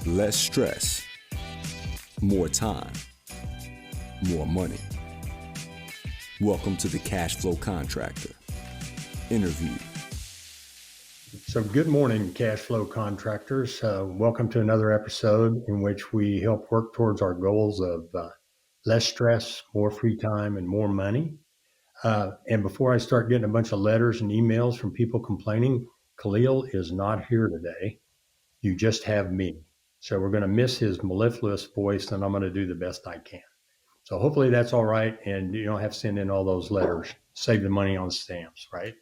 Less stress, more time, more money. Welcome to the Cash Flow Contractor. Interview. So good morning, cash flow contractors. Welcome to another episode in which we help work towards our goals of less stress, more free time, and more money. And before I start getting a bunch of letters and emails from people complaining, Khalil is not here today. You just have me. So we're going to miss his mellifluous voice, and I'm going to do the best I can. So hopefully that's all right, and you don't have to send in all those letters. Save the money on stamps, right?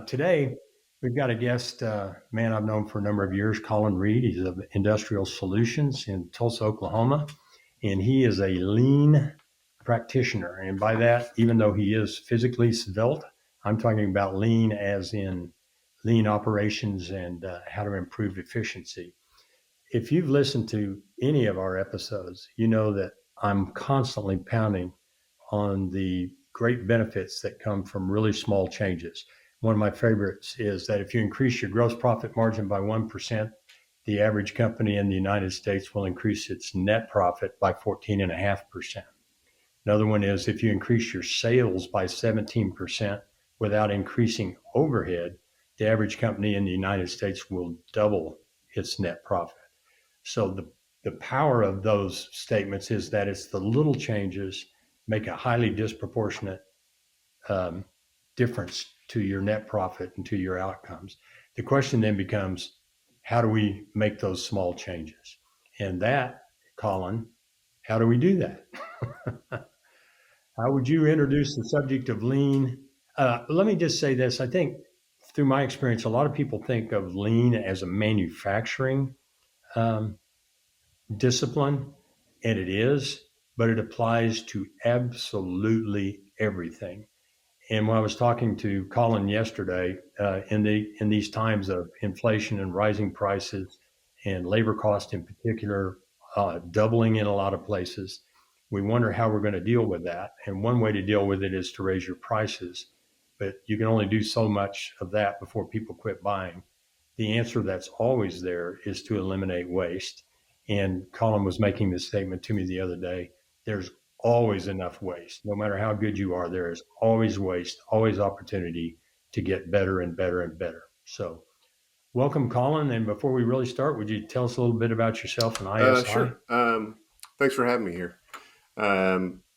Today, we've got a guest, man I've known for a number of years, Colin Reed. He's of Industrial Solutions in Tulsa, Oklahoma, and he is a lean practitioner. And by that, even though he is physically svelte, I'm talking about lean as in lean operations and how to improve efficiency. If you've listened to any of our episodes, you know that I'm constantly pounding on the great benefits that come from really small changes. One of my favorites is that if you increase your gross profit margin by 1%, the average company in the United States will increase its net profit by 14.5%. Another one is if you increase your sales by 17% without increasing overhead, the average company in the United States will double its net profit. So the power of those statements is that it's the little changes make a highly disproportionate um, difference to your net profit and to your outcomes. The question then becomes, how do we make those small changes? And that, Colin, how do we do that? How would you introduce the subject of lean? Let me just say this. I think through my experience, a lot of people think of lean as a manufacturing um, discipline, and it is, but it applies to absolutely everything. And when I was talking to Colin yesterday, in these times of inflation and rising prices, and labor cost in particular, doubling in a lot of places, we wonder how we're going to deal with that. And one way to deal with it is to raise your prices, but you can only do so much of that before people quit buying. The answer that's always there is to eliminate waste. And Colin was making this statement to me the other day. There's always enough waste. No matter how good you are, there is always waste, always opportunity to get better and better and better. So, welcome, Colin. And before we really start, would you tell us a little bit about yourself and ISI? Sure. Thanks for having me here.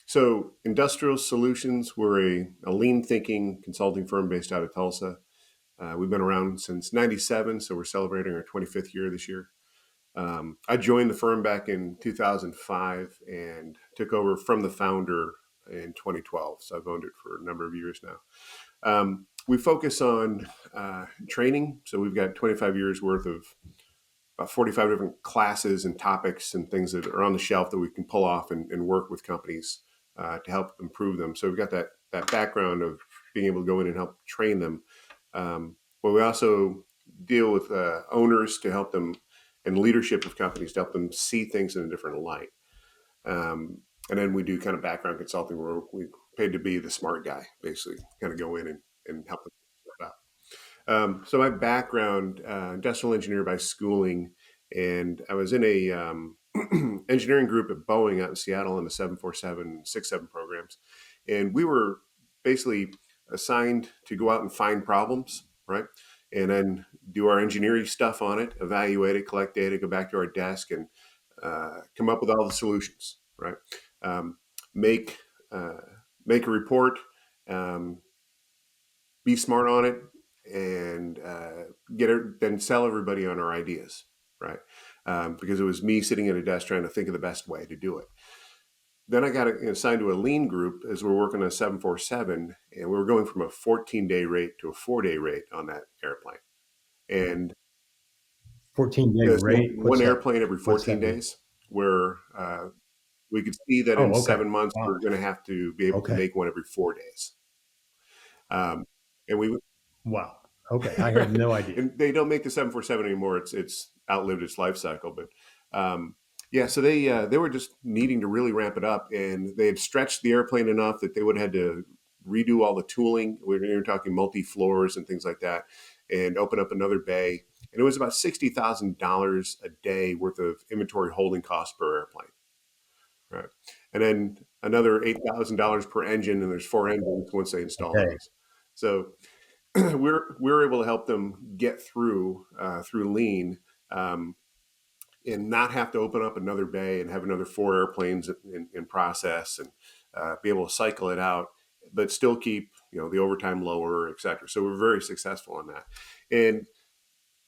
So, Industrial Solutions, we're a lean thinking consulting firm based out of Tulsa. We've been around since '97, so we're celebrating our 25th year this year. I joined the firm back in 2005 and took over from the founder in 2012. So I've owned it for a number of years now. We focus on training. So we've got 25 years worth of about 45 different classes and topics and things that are on the shelf that we can pull off and work with companies to help improve them. So we've got that background of being able to go in and help train them. But we also deal with owners to help them and leadership of companies to help them see things in a different light. And then we do kind of background consulting where we paid to be the smart guy, basically, kind of go in and help them step out. So my background, industrial engineer by schooling, and I was in a engineering group at Boeing out in Seattle in the 747, 67 programs. And we were basically assigned to go out and find problems, right? And then do our engineering stuff on it, evaluate it, collect data, go back to our desk and come up with all the solutions, right? Make a report, be smart on it, and then sell everybody on our ideas, right? Because it was me sitting at a desk trying to think of the best way to do it. Then I got assigned to a lean group as we're working on a 747, and we were going from a 14-day rate to a 4-day rate on that airplane. And 14-day there's rate. one airplane every What's 14 that mean? days where we could see that Oh, in okay. 7 months, Wow. we're going to have to be able to Okay. make one every 4 days. And we Wow. Okay. I had no idea. and they don't make the 747 anymore. It's outlived its life cycle. But yeah, so they were just needing to really ramp it up, and they had stretched the airplane enough that they would have had to redo all the tooling. We were talking multi floors and things like that, and open up another bay. and it was about $60,000 a day worth of inventory holding costs per airplane. Right. And then another $8,000 per engine, and there's 4 engines once they install Okay. those. So we're able to help them get through lean, and not have to open up another bay and have another 4 airplanes in process, and be able to cycle it out, but still keep the overtime lower, et cetera. So we're very successful on that. And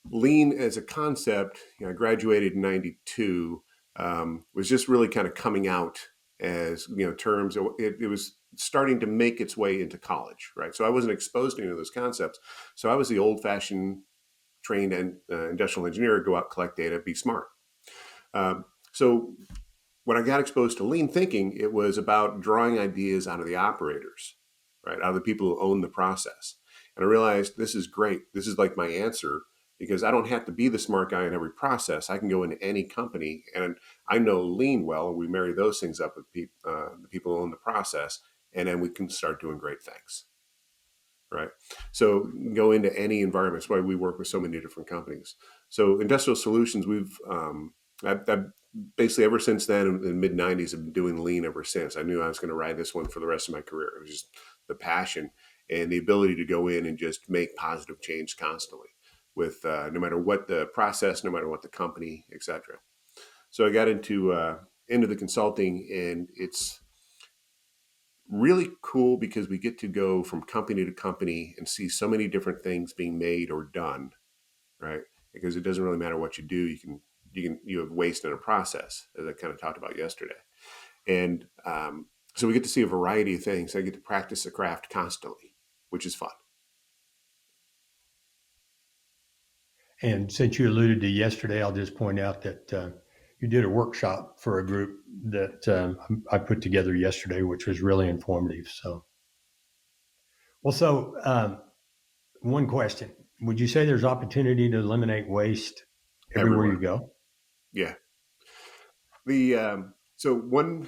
lean as a concept, I graduated in '92, was just really kind of coming out as terms. It was starting to make its way into college, right? So I wasn't exposed to any of those concepts. So I was the old-fashioned trained industrial engineer, go out, collect data, be smart. So when I got exposed to lean thinking, it was about drawing ideas out of the operators, right? Out of the people who own the process. And I realized this is great. This is like my answer, because I don't have to be the smart guy in every process. I can go into any company, and I know lean well, and we marry those things up with the people who own the process, and then we can start doing great things, right? So go into any environment. That's why we work with so many different companies. So Industrial Solutions, I've basically ever since then, in the mid '90s, I've been doing lean ever since. I knew I was going to ride this one for the rest of my career. It was just the passion and the ability to go in and just make positive change constantly, with no matter what the process, no matter what the company, etc. So I got into the consulting, and it's really cool because we get to go from company to company and see so many different things being made or done, right? Because it doesn't really matter what you do. You have waste in a process, as I kind of talked about yesterday. And so we get to see a variety of things. I get to practice the craft constantly, which is fun. And since you alluded to yesterday, I'll just point out that you did a workshop for a group that I put together yesterday, which was really informative. One question: would you say there's opportunity to eliminate waste everywhere you go? Yeah. So one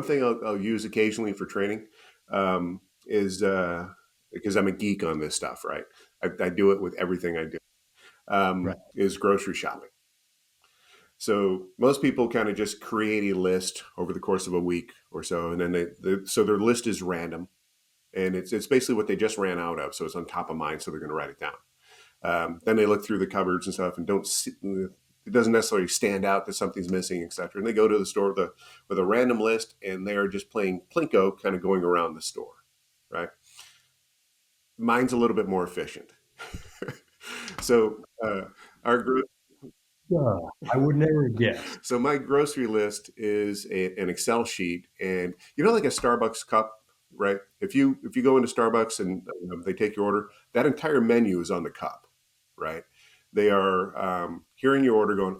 thing I'll use occasionally for training is because I'm a geek on this stuff, right? I do it with everything I do. Right. Is grocery shopping. So most people kind of just create a list over the course of a week or so, and then so their list is random, and it's basically what they just ran out of. So it's on top of mind, so they're going to write it down. Then they look through the cupboards and stuff, and it doesn't necessarily stand out that something's missing, etc. And they go to the store with a random list, and they are just playing Plinko, kind of going around the store, right? Mine's a little bit more efficient. So our group. Yeah, I would never guess. So my grocery list is an Excel sheet, and like a Starbucks cup, right? If you go into Starbucks and they take your order, that entire menu is on the cup, right? They are hearing your order, going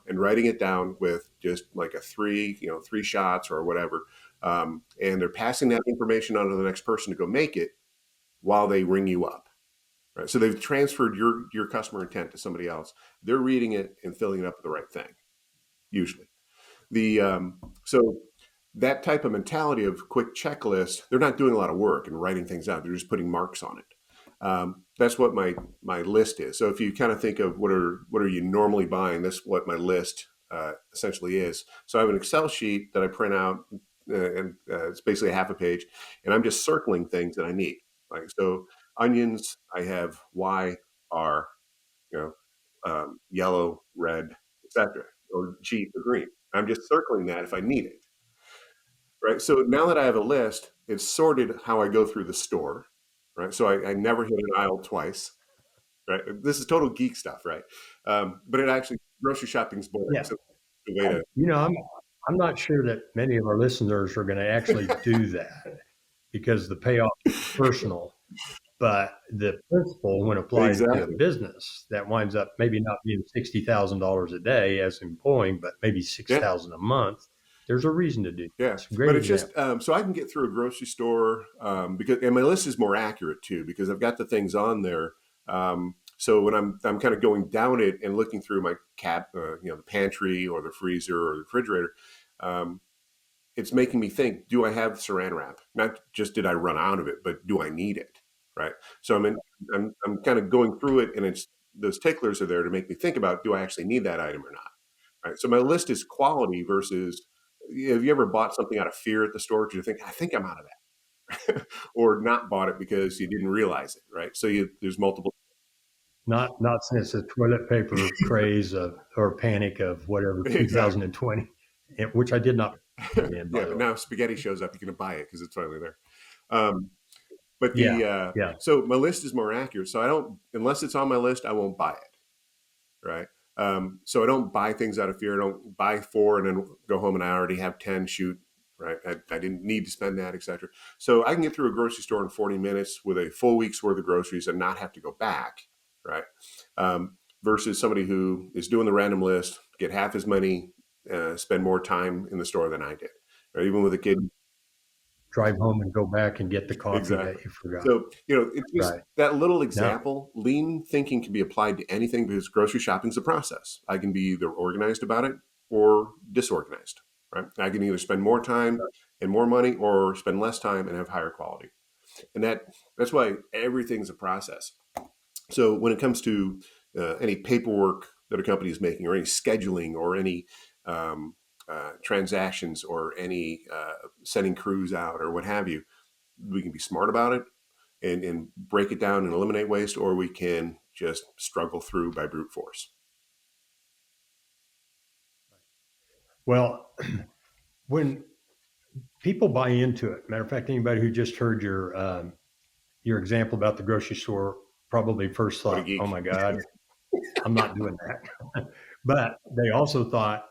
and writing it down with just like a 3 shots or whatever, and they're passing that information on to the next person to go make it while they ring you up. Right. So they've transferred your customer intent to somebody else. They're reading it and filling it up with the right thing, usually. So that type of mentality of quick checklist, they're not doing a lot of work and writing things out. They're just putting marks on it. That's what my list is. So if you kind of think of what are you normally buying, that's what my list essentially is. So I have an Excel sheet that I print out, and it's basically a half a page, and I'm just circling things that I need. Like, so onions, I have Y, R, yellow, red, etc., or G for green. I'm just circling that if I need it, right? So now that I have a list, it's sorted how I go through the store, right? So I never hit an aisle twice, right? This is total geek stuff, right? But it actually, grocery shopping's boring. Yeah. So the way to, I'm not sure that many of our listeners are going to actually do that because the payoff is personal. But the principle, when applied to a exactly. business, that winds up maybe not being $60,000 a day as employing, but maybe Yeah. $6,000 a month. There's a reason to do. Yeah, It's a great but it's example. just so I can get through a grocery store, and my list is more accurate too, because I've got the things on there. So when I'm kind of going down it and looking through my the pantry or the freezer or the refrigerator, it's making me think: do I have Saran wrap? Not just did I run out of it, but do I need it? Right. So I'm kind of going through it, and it's those ticklers are there to make me think about, do I actually need that item or not? Right. So my list is quality versus, have you ever bought something out of fear at the store because you think, I think I'm out of that, or not bought it because you didn't realize it, right? So there's multiple. Not since the toilet paper craze or panic of whatever Exactly. 2020, which I did not participate in, by Yeah, the but way. now spaghetti shows up, you're going to buy it because it's finally there. Um, but Yeah, yeah. so my list is more accurate. So I don't, unless it's on my list, I won't buy it. Right. So I don't buy things out of fear. I don't buy four and then go home and I already have 10 shoot. Right. I didn't need to spend that, etc. So I can get through a grocery store in 40 minutes with a full week's worth of groceries and not have to go back. Right. Versus somebody who is doing the random list, get half as money, spend more time in the store than I did. Right? Even with a kid. Drive home and go back and get the coffee that Exactly. you forgot. So, it's just Right. that little Now, example. Lean thinking can be applied to anything because grocery shopping is a process. I can be either organized about it or disorganized, right? I can either spend more time and more money or spend less time and have higher quality. And that's why everything's a process. So when it comes to any paperwork that a company is making or any scheduling or any um, transactions or any sending crews out or what have you, we can be smart about it and break it down and eliminate waste, or we can just struggle through by brute force. well, when people buy into it, matter of fact, anybody who just heard your example about the grocery store probably first What a thought, "Oh geek. my God, I'm not doing that." But they also thought,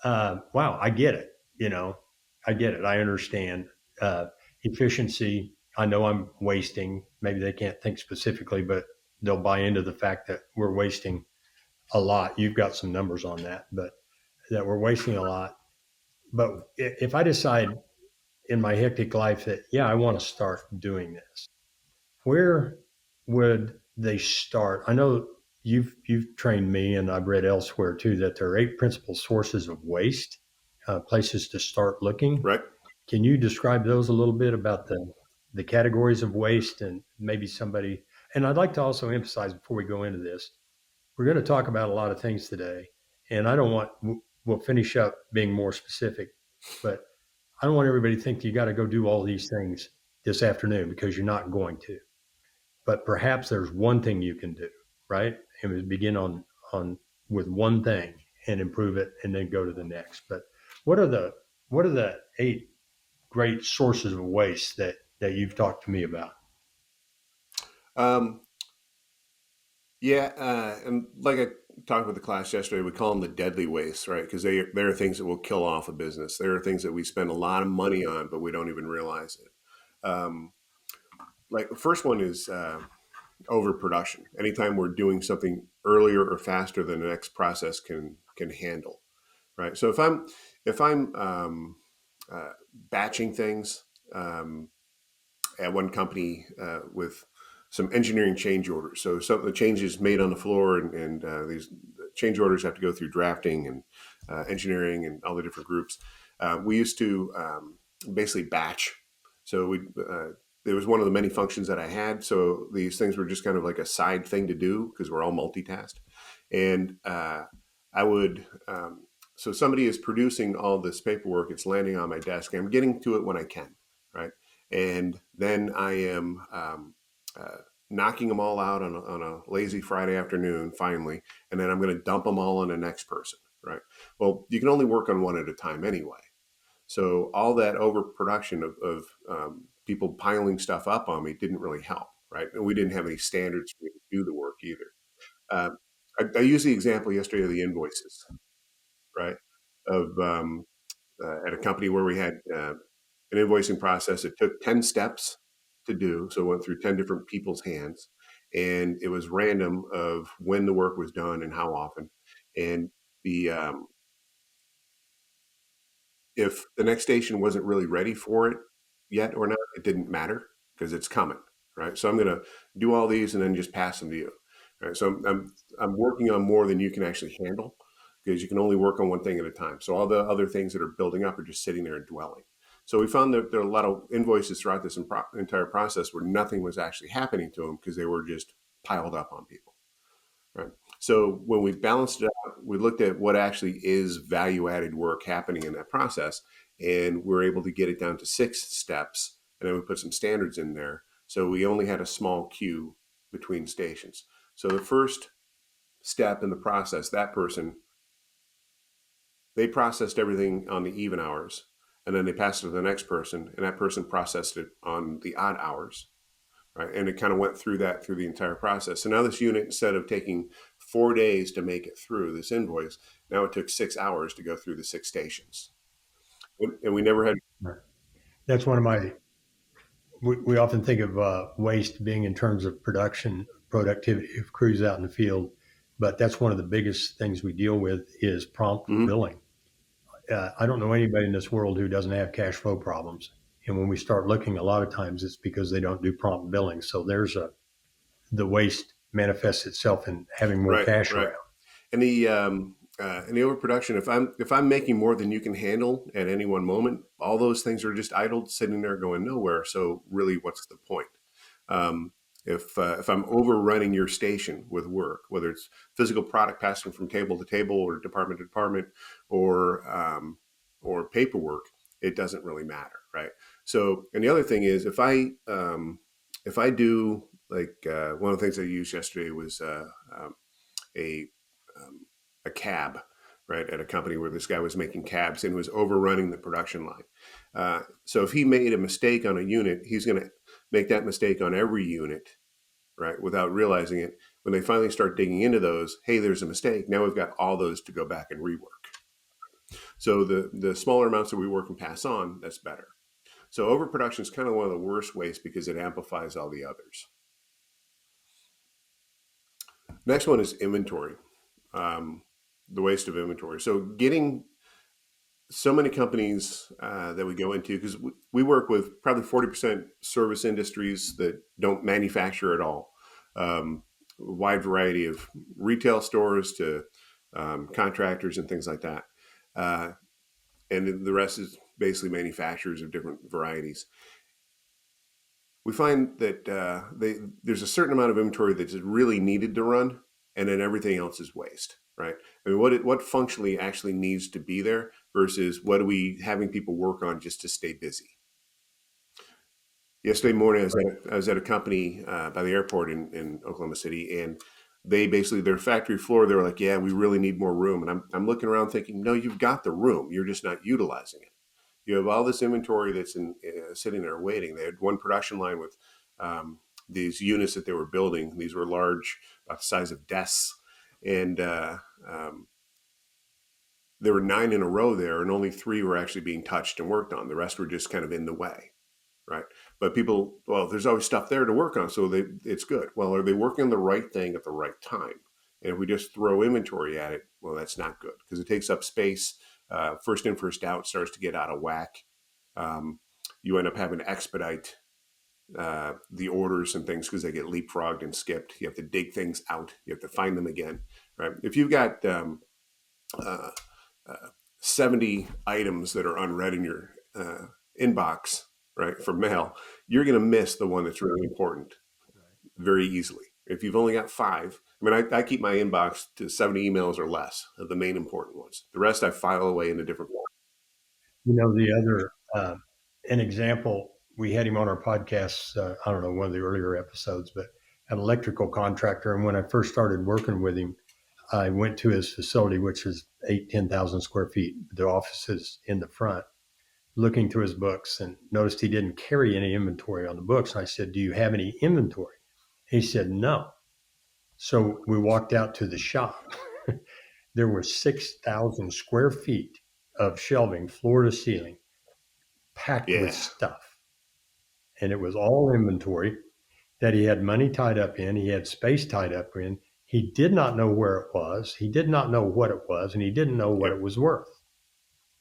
"Wow, I get it. You know, I get it. I understand efficiency. I know I'm wasting. Maybe they can't think specifically, but they'll buy into the fact that we're wasting a lot. You've got some numbers on that, but that we're wasting a lot. But if I decide in my hectic life that, yeah, I want to start doing this, where would they start? I know you've trained me, and I've read elsewhere too, that there are 8 principal sources of waste, places to start looking. Right? Can you describe those a little bit about the categories of waste and maybe somebody? And I'd like to also emphasize before we go into this, we're going to talk about a lot of things today, and I don't want we'll finish up being more specific, but I don't want everybody to think you got to go do all these things this afternoon because you're not going to. But perhaps there's one thing you can do, right? And we begin on with one thing and improve it, and then go to the next. But what are the what are the 8 great sources of waste that you've talked to me about? Um, yeah, and like I talked with the class yesterday, we call them the deadly wastes, right? Because there are things that will kill off a business. There are things that we spend a lot of money on, but we don't even realize it. Like the first one is overproduction. Anytime we're doing something earlier or faster than the next process can handle, right? So if I'm batching things at one company with some engineering change orders. So some of the changes made on the floor, and these change orders have to go through drafting and engineering and all the different groups. We used to basically batch. So there was one of the many functions that I had. So these things were just kind of like a side thing to do because we're all multitasked. And I would, so somebody is producing all this paperwork. It's landing on my desk. I'm getting to it when I can, right? And then I am knocking them all out on a lazy Friday afternoon, finally, and then I'm going to dump them all on the next person, right? Well, you can only work on one at a time anyway. So all that overproduction of people piling stuff up on me didn't really help, right? And we didn't have any standards for me to do the work either. Uh, I used the example yesterday of the invoices, right? Of at a company where we had an invoicing process. It took 10 steps to do. So it went through 10 different people's hands. And it was random of when the work was done and how often. And the if the next station wasn't really ready for it yet or not, it didn't matter because it's coming, right? So I'm going to do all these and then just pass them to you, right? So I'm working on more than you can actually handle because you can only work on one thing at a time. So all the other things that are building up are just sitting there and dwelling. So we found that there are a lot of invoices throughout this entire process where nothing was actually happening to them because they were just piled up on people. Right. So when we balanced it out, we looked at what actually is value-added work happening in that process, and we're able to get it down to 6 steps, and then we put some standards in there. So we only had a small queue between stations. So the first step in the process, that person, they processed everything on the even hours, and then they passed it to the next person, and that person processed it on the odd hours. Right. And it kind of went through the entire process. So now this unit, instead of taking 4 days to make it through this invoice, now it took 6 hours to go through the 6 stations. And we never had. That's one of my, we often think of waste being in terms of productivity of crews out in the field, but that's one of the biggest things we deal with is prompt billing. I don't know anybody in this world who doesn't have cash flow problems. And when we start looking, a lot of times it's because they don't do prompt billing. So the waste manifests itself in having more cash around. And the overproduction, if I'm making more than you can handle at any one moment, all those things are just idled, sitting there going nowhere. So really, what's the point? If I'm overrunning your station with work, whether it's physical product passing from table to table or department to department or paperwork, it doesn't really matter, right? So, and the other thing is, if I do like one of the things I used yesterday was a cab, right, at a company where this guy was making cabs and was overrunning the production line. So if he made a mistake on a unit, he's going to make that mistake on every unit, right, without realizing it. When they finally start digging into those, hey, there's a mistake. Now we've got all those to go back and rework. So the smaller amounts that we work and pass on, that's better. So overproduction is kind of one of the worst ways because it amplifies all the others. Next one is inventory, the waste of inventory. So getting so many companies that we go into, because we work with probably 40% service industries that don't manufacture at all. A wide variety of retail stores to contractors and things like that. And the rest is basically manufacturers of different varieties. We find that there's a certain amount of inventory that's really needed to run, and then everything else is waste, right? I mean, what functionally actually needs to be there versus what are we having people work on just to stay busy? Yesterday morning, I was at a company by the airport in Oklahoma City, and they basically, their factory floor, they were like, yeah, we really need more room. And I'm looking around thinking, no, you've got the room. You're just not utilizing it. You have all this inventory that's sitting there waiting. They had one production line with these units that they were building. These were large, about the size of desks. And there were 9 in a row there, and only 3 were actually being touched and worked on. The rest were just kind of in the way, right? But people, well, there's always stuff there to work on, so it's good. Well, are they working on the right thing at the right time? And if we just throw inventory at it, well, that's not good because it takes up space. First in, first out starts to get out of whack. You end up having to expedite the orders and things because they get leapfrogged and skipped. You have to dig things out. You have to find them again, right? If you've got 70 items that are unread in your inbox, right, for mail, you're going to miss the one that's really important very easily. If you've only got 5, I mean, I keep my inbox to 70 emails or less of the main important ones. The rest I file away into different ones. You know, the other, an example, we had him on our podcast, I don't know, one of the earlier episodes, but an electrical contractor. And when I first started working with him, I went to his facility, which is 10,000 square feet. The office is in the front, looking through his books and noticed he didn't carry any inventory on the books. And I said, do you have any inventory? He said, no. So we walked out to the shop. There were 6,000 square feet of shelving, floor to ceiling, packed with stuff. And it was all inventory that he had money tied up in. He had space tied up in. He did not know where it was. He did not know what it was, and he didn't know what it was worth.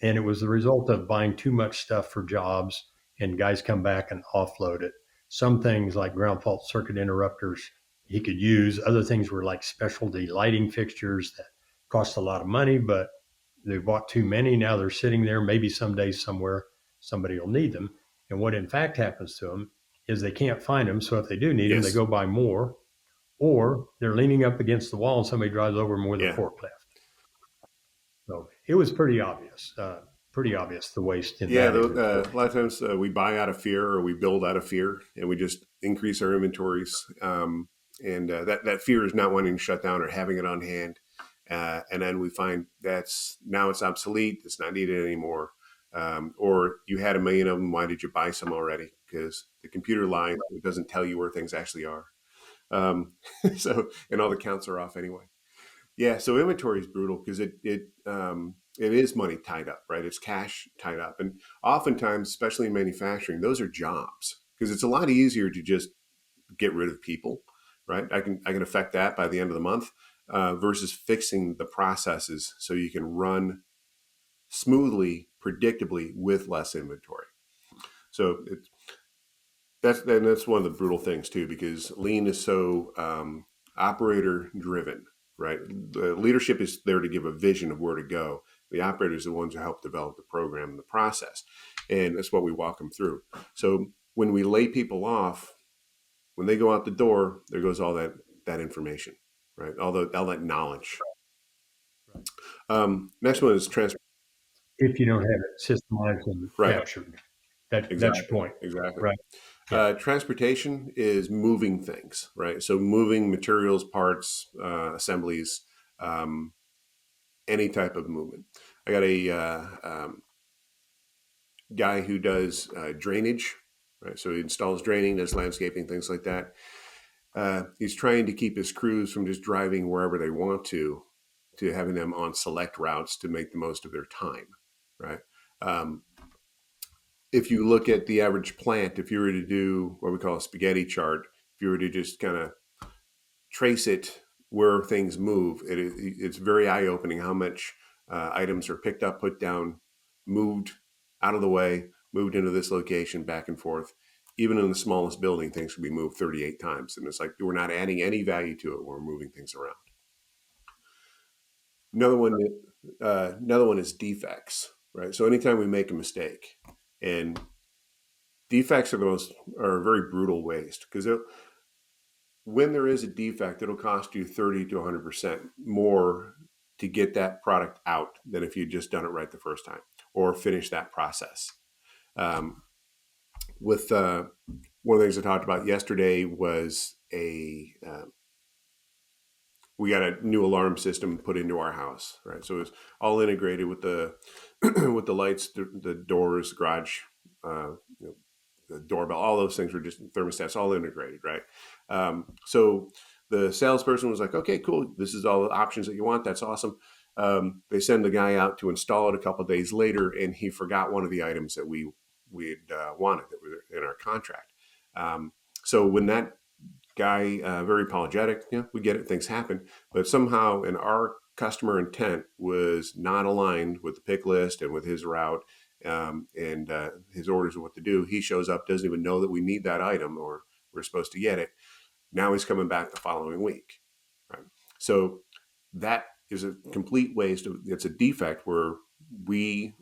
And it was the result of buying too much stuff for jobs, and guys come back and offload it. Some things like ground fault circuit interrupters he could use. Other things were like specialty lighting fixtures that cost a lot of money, but they bought too many. Now they're sitting there. Maybe someday somewhere somebody will need them. And what in fact happens to them is they can't find them. So if they do need them, they go buy more, or they're leaning up against the wall and somebody drives over them with a Yeah. forklift. So it was pretty obvious the waste in Yeah, that inventory. a lot of times we buy out of fear or we build out of fear, and we just increase our inventories. And that fear is not wanting to shut down or having it on hand. And then we find now it's obsolete. It's not needed anymore. Or you had a million of them. Why did you buy some already? Because the computer lies. It doesn't tell you where things actually are. Um, and all the counts are off anyway. Yeah, so inventory is brutal because it is money tied up, right? It's cash tied up, and oftentimes, especially in manufacturing, those are jobs because it's a lot easier to just get rid of people, right? I can affect that by the end of the month versus fixing the processes so you can run smoothly, predictably with less inventory. So that's one of the brutal things too, because lean is so operator driven, right? The leadership is there to give a vision of where to go. The operators are the ones who help develop the program and the process, and that's what we walk them through. So when we lay people off, when they go out the door, there goes all that information, right? All that knowledge. Next one is transfer. If you don't have it systemized and Right. captured, that's your Exactly. point, Exactly. right? Yeah. Transportation is moving things, right? So moving materials, parts, assemblies, um, any type of movement. I got a guy who does drainage, right? So he installs draining, does landscaping, things like that. He's trying to keep his crews from just driving wherever they want to having them on select routes to make the most of their time, right? Um, if you look at the average plant, if you were to do what we call a spaghetti chart, if you were to just kind of trace it where things move, it's very eye opening how much items are picked up, put down, moved out of the way, moved into this location, back and forth. Even in the smallest building, things can be moved 38 times. And it's like we're not adding any value to it. We're moving things around. Another one, another one is defects, right? So anytime we make a mistake, and defects are a very brutal waste because when there is a defect, it'll cost you 30 to 100% more to get that product out than if you'd just done it right the first time or finish that process. With one of the things I talked about yesterday was we got a new alarm system put into our house, right? So it's all integrated with the with the lights, the doors, garage, you know, the doorbell, all those things were just thermostats, all integrated, right? So the salesperson was like, "Okay, cool. This is all the options that you want. That's awesome." They send the guy out to install it a couple of days later, and he forgot one of the items that we had wanted that were in our contract. So when that guy, very apologetic, yeah, we get it, things happen, but somehow in our customer intent was not aligned with the pick list and with his route and his orders of what to do. He shows up, doesn't even know that we need that item or we're supposed to get it. Now he's coming back the following week. Right? So that is a complete waste. It's a defect where we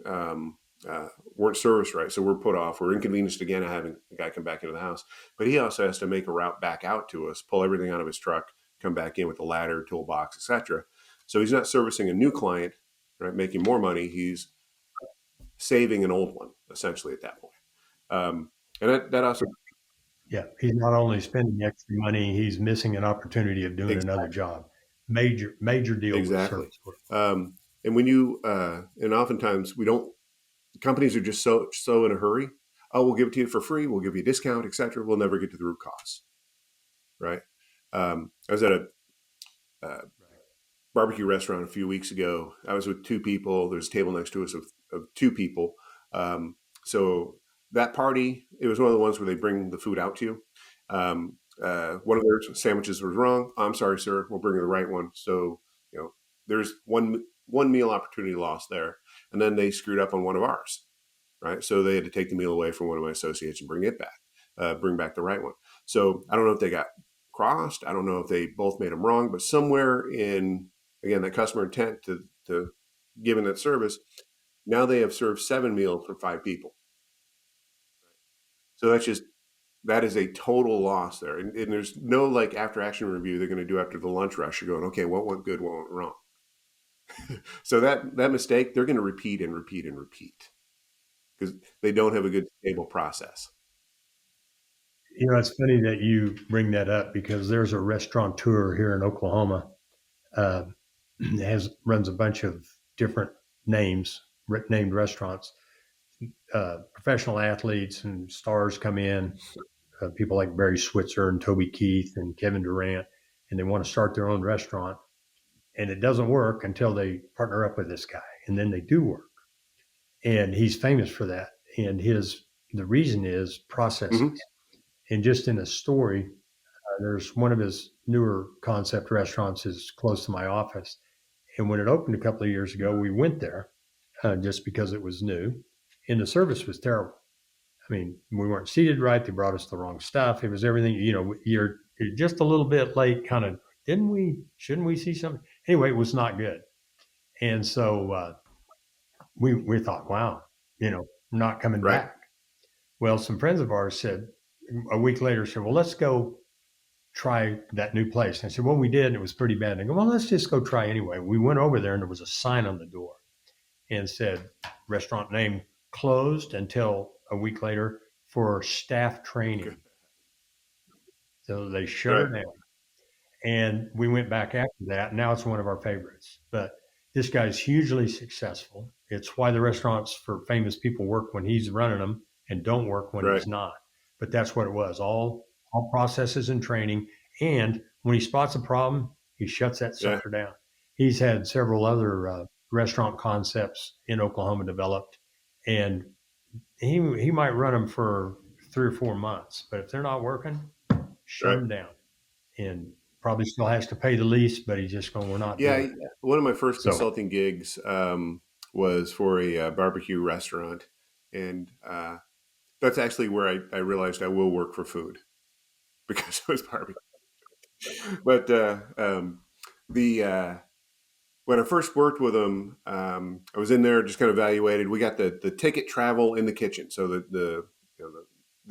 weren't serviced right. So we're put off. We're inconvenienced again having the guy come back into the house. But he also has to make a route back out to us, pull everything out of his truck, come back in with the ladder, toolbox, etc. So he's not servicing a new client, right, making more money. He's saving an old one, essentially, at that point. And that also Yeah. He's not only spending extra money, he's missing an opportunity of doing another exactly, job. Major deal with exactly. service work. And when you and oftentimes we don't, companies are just so in a hurry. Oh, we'll give it to you for free. We'll give you a discount, etc. We'll never get to the root cause, right? I was at a barbecue restaurant a few weeks ago. I was with two people. There's a table next to us of two people. So that party, it was one of the ones where they bring the food out to you. One of their sandwiches was wrong. I'm sorry, sir. We'll bring you the right one. So there's one meal opportunity lost there, and then they screwed up on one of ours. Right, so they had to take the meal away from one of my associates and bring it back, bring back the right one. So I don't know if they got crossed. I don't know if they both made them wrong, but somewhere in, again, that customer intent to giving that service, now they have served 7 meals for 5 people. So that's just that is a total loss there. And there's no like after action review they're going to do after the lunch rush. You're going, okay, what went good, what went wrong? So that mistake, they're going to repeat and repeat and repeat because they don't have a good stable process. It's funny that you bring that up because there's a restaurateur here in Oklahoma, uh, runs a bunch of different named restaurants. Professional athletes and stars come in, people like Barry Switzer and Toby Keith and Kevin Durant, and they want to start their own restaurant. And it doesn't work until they partner up with this guy, and then they do work. And he's famous for that. And the reason is processes. Mm-hmm. And just in a story, there's one of his newer concept restaurants is close to my office. And when it opened a couple of years ago, we went there just because it was new, and the service was terrible. I mean, we weren't seated right. They brought us the wrong stuff. It was everything, you're just a little bit late, kind of, shouldn't we see something? Anyway, it was not good. And so we thought, wow, not coming Right. back. Well, some friends of ours said a week later, well, let's go try that new place. And I said, well, we did, and it was pretty bad. And I go, well, let's just go try anyway. We went over there, and there was a sign on the door and said, restaurant name closed until a week later for staff training. So they shut her down. And we went back after that. Now it's one of our favorites. But this guy's hugely successful. It's why the restaurants for famous people work when he's running them and don't work when he's not. But that's what it was. All processes and training. And when he spots a problem, he shuts that sucker down. He's had several other restaurant concepts in Oklahoma developed, and he might run them for 3 or 4 months. But if they're not working, shut them down. And probably still has to pay the lease, but he's just going, we're not doing it. One of my first consulting gigs was for a barbecue restaurant. And that's actually where I realized I will work for food because it was barbecue. But when I first worked with them, I was in there just kind of evaluated. We got the ticket travel in the kitchen. So the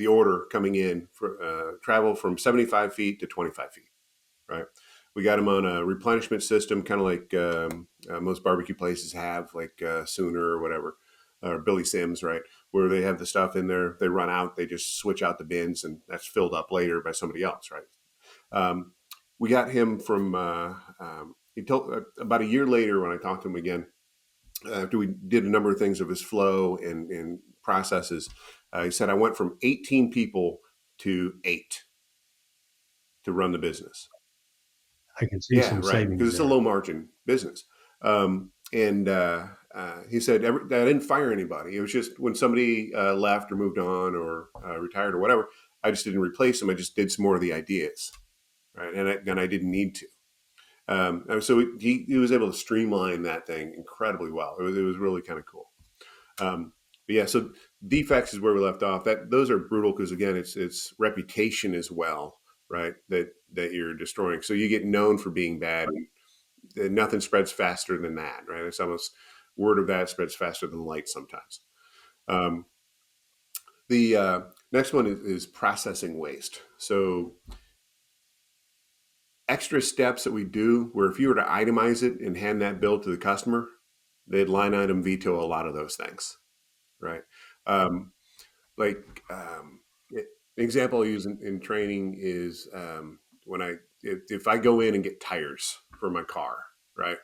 order coming in for travel from 75 feet to 25 feet. Right. We got them on a replenishment system, kind of like most barbecue places have, like Sooner or whatever, or Billy Sims, right, where they have the stuff in there. They run out, they just switch out the bins, and that's filled up later by somebody else, right? We got him from, he told about a year later when I talked to him again, after we did a number of things of his flow and processes, he said, I went from 18 people to 8 to run the business. I can see some savings because it's a low margin business. And he said, I didn't fire anybody. It was just when somebody left or moved on or retired or whatever, I just didn't replace them. I just did some more of the ideas, right? And I didn't need to. So he was able to streamline that thing incredibly well. It was really kind of cool. But yeah, so Defects is where we left off. Those are brutal because, again, it's reputation as well, right? That you're destroying. So you get known for being bad. And nothing spreads faster than that, right? It's almost word of that spreads faster than light sometimes. The next one is processing waste. So extra steps that we do where if you were to itemize it and hand that bill to the customer, they'd line item veto a lot of those things, right? Example I use in training is if I go in and get tires for my car, right?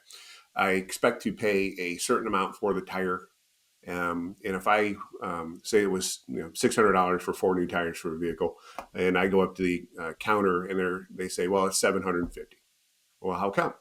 I expect to pay a certain amount for the tire. And if I say it was $600 for 4 new tires for a vehicle, and I go up to the counter and they say, well, it's $750. Well, how come?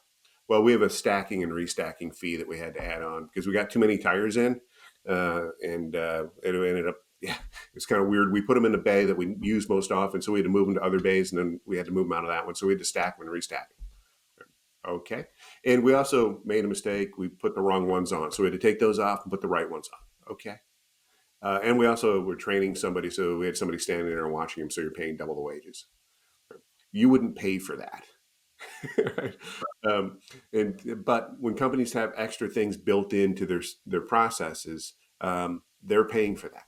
Well, we have a stacking and restacking fee that we had to add on because we got too many tires in, and it ended up. Yeah, it's kind of weird. We put them in the bay that we use most often, so we had to move them to other bays, and then we had to move them out of that one. So we had to stack them and restack them. Okay. And we also made a mistake. We put the wrong ones on. So we had to take those off and put the right ones on. Okay. And we also were training somebody. So we had somebody standing there and watching them. So you're paying double the wages. You wouldn't pay for that. Right? But when companies have extra things built into their processes, they're paying for that.